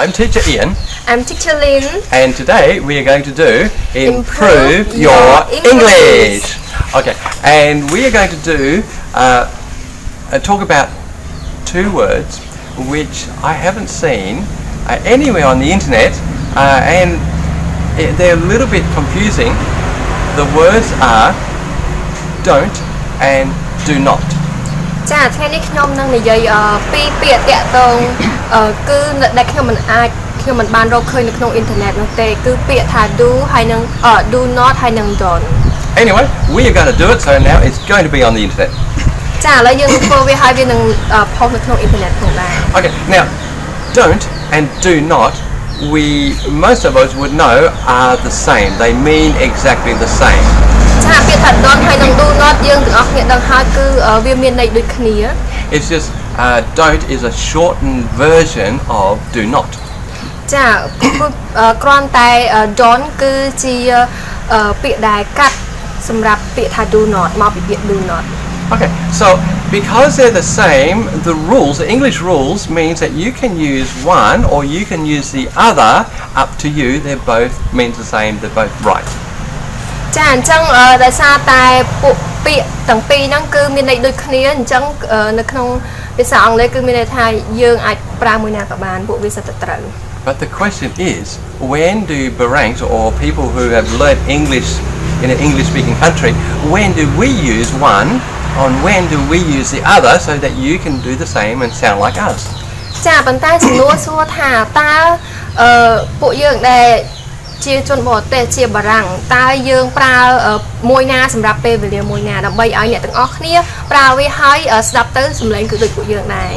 I'm teacher Ian. I'm teacher Lynn. And today we are going to do Improve your Your English. Okay, and we are going to do talk about two words which I haven't seen anywhere on the internet, and they're a little bit confusing. The words are don't and do not. ចាថ្ងៃនេះខ្ញុំនឹងនិយាយពីពាក្យតាក់ទងគឺដែលខ្ញុំមិនបានរកឃើញនៅក្នុងអ៊ីនធឺណិតនោះទេគឺពាក្យថា do ហើយនឹង do not ហើយនឹង don't. Anyway, we are going to do it, so now it's going to be on the internet. ចាឥឡូវយើងនឹងធ្វើវាហើយវានឹងផុសនៅក្នុងអ៊ីនធឺណិតផងដែរ Okay, now don't and do not, most of us would know are the same. They mean exactly the same. ចាពាក្យថា don't ហើយនឹង do not យើងទាំងអស់គ្នាដឹងហើយគឺវាមានន័យដូចគ្នា It's just don't is a shortened version of do not. ចាគ្រាន់តែ don't គឺជាពាក្យដែលកាត់សម្រាប់ពាក្យថា do not មកពីពាក្យ do not. Okay, so because they're the same, the English rules means that you can use one or you can use the other, up to you. They both means the same, they're both right. ចាអញ្ចឹងដោយសារតែពួកពាក្យទាំងពីរហ្នឹងគឺមានន័យដូចគ្នាអញ្ចឹងនៅក្នុងភាសាអង់គ្លេសគឺមានន័យថាយើងអាចប្រើមួយណាក៏បានពួកវាសិតតែត្រូវ But the question is, when do Barangs or people who have learned English in an English-speaking country, when do we use one and when do we use the other so that you can do the same and sound like us? ចាប៉ុន្តែសំណួរសួរថាតើពួកយើងដែលជាជនបរទេសជាបារាំងតើយើងប្រើមួយណាសម្រាប់ពេលវេលាមួយណាដើម្បីឲ្យអ្នកទាំងអស់គ្នាប្រើវាហើយស្ដាប់ទៅសំឡេងគឺដូចពួកយើងដែរ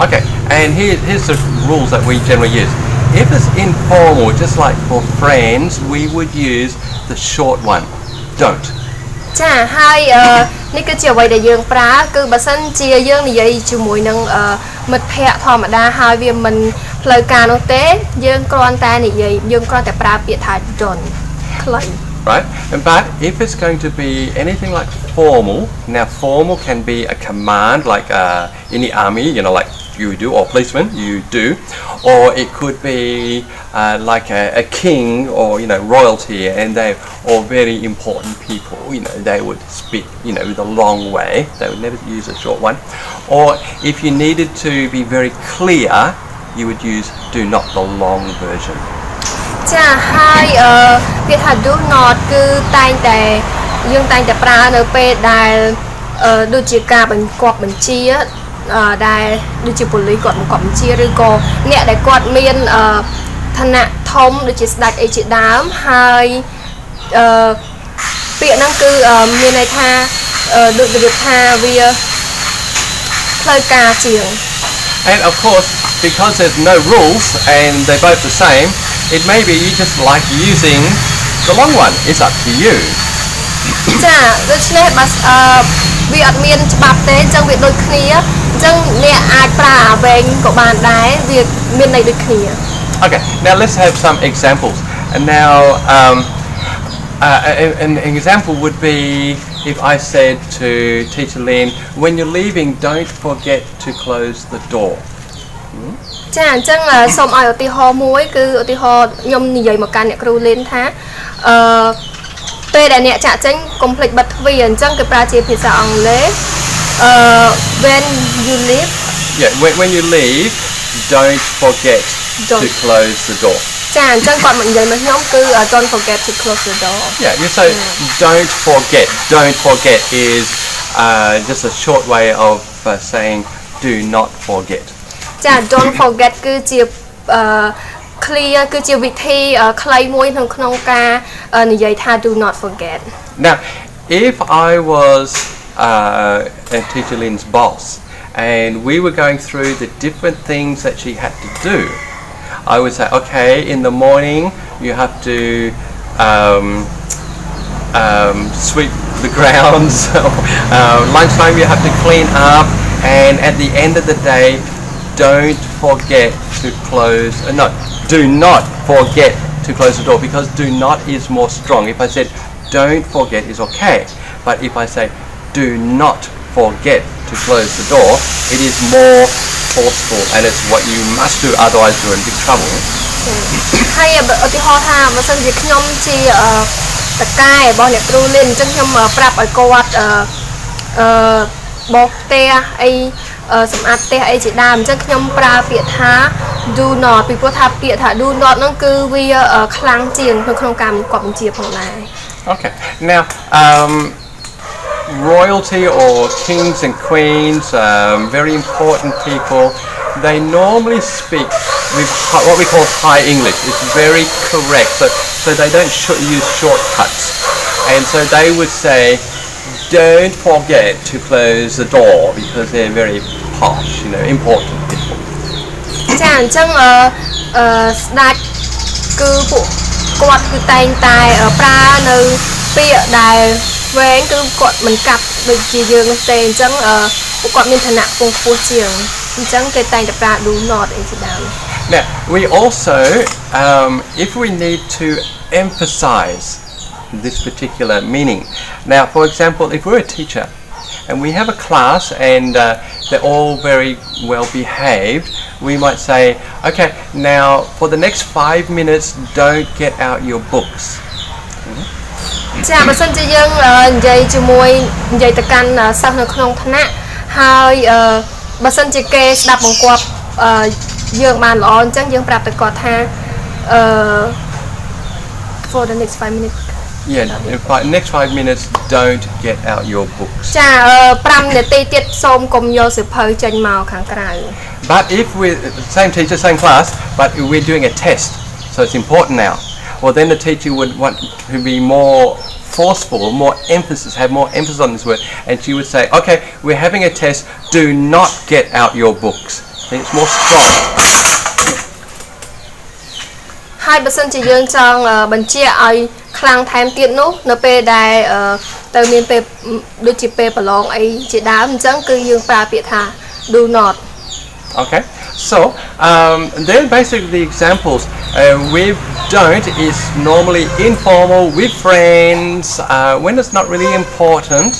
Okay, and here's the rules that we generally use. If it's informal, just like for friends, we would use the short one. Don't. ចាហើយនេះគឺជាអ្វីដែលយើងប្រើគឺបើសិនជាយើងនិយាយជាមួយនឹងមិត្តភ័ក្តិធម្មតាហើយវាមិនផ្លូវការនោះទេយើងគ្រាន់តែនិយាយយើងគ្រាន់តែប្រើពាក្យថា don't ខ្លី Right, but if it's going to be anything like formal, now formal can be a command like in the army, like you do, or policeman, you do, or it could be like a king or royalty, and they're all very important people. They would speak with a long way. They would never use a short one. Or if you needed to be very clear, you would use do not, the long version. ចាហើយពាក្យថា do not គឺតែងតែយើងតែងតែប្រើនៅពេលដែលដូចជាការបង្គាប់បញ្ជាដែលដូចជាប៉ូលីសគាត់បង្គាប់បញ្ជាឬក៏អ្នកដែលគាត់មានឋានៈធំដូចជាស្ដេចអីជាដើមហើយពាក្យហ្នឹងគឺមានន័យថាដូចរបៀបថាវាផ្លូវការជាង And of course, because there's no rules and they're both the same, it may be you just like using the long one. It's up to you. ចាដូច្នេះបើវាអត់មានច្បាប់ទេអញ្ចឹងវាដូចគ្នាអញ្ចឹងអ្នកអាចប្រើអាវែងក៏បានដែរវាមានន័យដូចគ្នា Okay, now let's have some examples. And now an example would be if I said to Teacher Lynn, when you're leaving, don't forget to close the door. ចាអញ្ចឹងសូមឲ្យឧទាហរណ៍មួយគឺឧទាហរណ៍ខ្ញុំនិយាយមកកាន់អ្នកគ្រូលីនថាពេលដែលអ្នកចាក់ចេញកុំភ្លេចបិទទ្វារអញ្ចឹងគេប្រើជាភាសាអង់គ្លេសwhen you leave when you leave, don't forget to close the door. ចាអញ្ចឹងគាត់មកនិយាយមកខ្ញុំគឺ don't forget to close the door. Yeah, you say don't forget. Don't forget is just a short way of saying do not forget. ចា don't forget គឺជាclear គឺជាវិធីខ្លីមួយក្នុងការនិយាយថា do not forget. Now, if I was Teacher Lynn's boss and we were going through the different things that she had to do, I would say, okay, in the morning you have to sweep the grounds, lunchtime you have to clean up, and at the end of the day, don't forget to close, do not forget to close the door, because do not is more strong. If I said don't forget is okay, but if I say do not forget to close the door, it is more forceful and it's what you must do, otherwise you're in big trouble. ហើយឧទាហរណ៍ថាបើសិនជាខ្ញុំជាតកែរបស់អ្នកគ្រូលីនអញ្ចឹងខ្ញុំប្រាប់ឲ្យគាត់បោកផ្ទះអីសម្អាតផ្ទះអីជាដើមអញ្ចឹងខ្ញុំប្រើពាក្យថា do not ពីព្រោះថាពាក្យថា do not ហ្នឹងគឺវាខ្លាំងជាងនៅក្នុងការគាត់បញ្ជាផងដែរ Okay. Now, royalty or kings and queens, very important people, they normally speak with what we call high English. It's very correct, so they don't use shortcuts. And so they would say, don't forget to close the door because they're very posh, important people. ចាអញ្ចឹងស្ដេចគឺពួកគាត់គឺតែងតែប្រើនៅពាក្យដែលវែងគឺគាត់មិនកាត់ដូចជាយើងនោះទេអញ្ចឹងពួកគាត់មានឋានៈខ្ពង់ខ្ពស់ជាងអញ្ចឹងគេតែងតែប្រើ do not អីជាដើម Now we also if we need to emphasize this particular meaning. Now for example, if we're a teacher and we have a class and they're all very well behaved, we might say, okay, now for the next 5 minutes don't get out your books. ចាបើសិនជាយើងនិយាយជាមួយនិយាយទៅកាន់សិស្សនៅក្នុងថ្នាក់ហើយបើសិនជាគេស្ដាប់បង្គាប់យើងបានល្អអញ្ចឹងយើងប្រាប់ទៅគាត់ថាfor the next 5 minutes Yeah, in next 5 minutes don't get out your books. ចា5នាទីទៀតសូមកុំយកសៀវភៅចេញមកខាងក្រៅ But if we same teacher, same class, but we're doing a test, so it's important now. Well, then the teacher would want to be more forceful, more emphasis, have more emphasis on this word, and she would say, okay, we're having a test, do not get out your books. Then it's more strong. ហើយបើសិនជាយើងចង់បញ្ជាឲ្យខ្លាំងថែមទៀតនោះនៅពេលដែលទៅមានពេលដូចជាពេលប្រឡងអីជាដើមអញ្ចឹងគឺយើងប្រើពាក្យថា do not Okay, so then basically the examples with don't is normally informal with friends when it's not really important.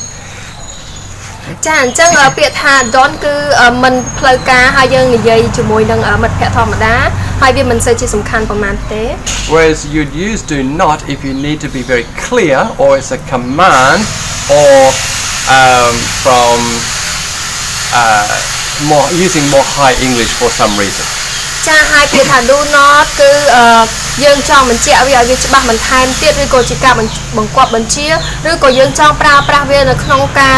ចាអញ្ចឹងពាក្យថា don't គឺមិនផ្លូវការហើយយើងនិយាយជាមួយនឹងមិត្តភ័ក្តិធម្មតាហើយវាមិនសូវជាសំខាន់ប៉ុន្មានទេ Whereas you'd use do not if you need to be very clear or it's a command or from using more high English for some reason. ចាហើយពាក្យថា do not គឺយើងចង់បញ្ជាក់វាឲ្យវាច្បាស់បន្ថែមទៀតឬក៏ជាការបង្គាប់បញ្ជាឬក៏យើងចង់ប្រើប្រាស់វានៅក្នុងការ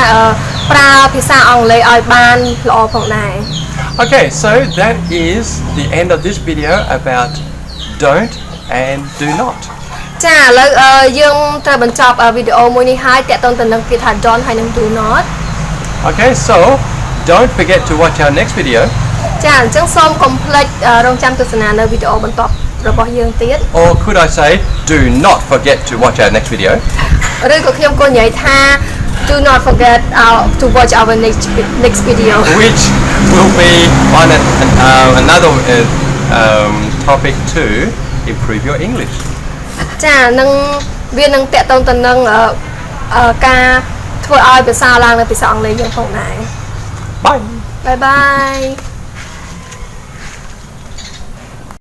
ប្រើភាសាអង់គ្លេសឲ្យបានល្អផងដែរ Okay, so that is the end of this video about don't and do not. ចាឥឡូវយើងត្រូវបញ្ចប់វីដេអូមួយនេះហើយតាក់ទងទៅនឹងពាក្យថា don't ហើយនឹង do not. Okay, so don't forget to watch our next video. ចាអញ្ចឹងសូមកុំភ្លេចរងចាំទស្សនានៅវីដេអូបន្ទាប់របស់យើងទៀត Or could I say do not forget to watch our next video. ឬក៏ខ្ញុំគួរនិយាយថា do not forget to watch our next video Which will be on another topic to improve your English. ចានឹងវានឹងតាក់ទងទៅនឹងការធ្វើឲ្យភាសាឡើងនៅភាសាអង់គ្លេសយើងផងដែរ Bye. Bye bye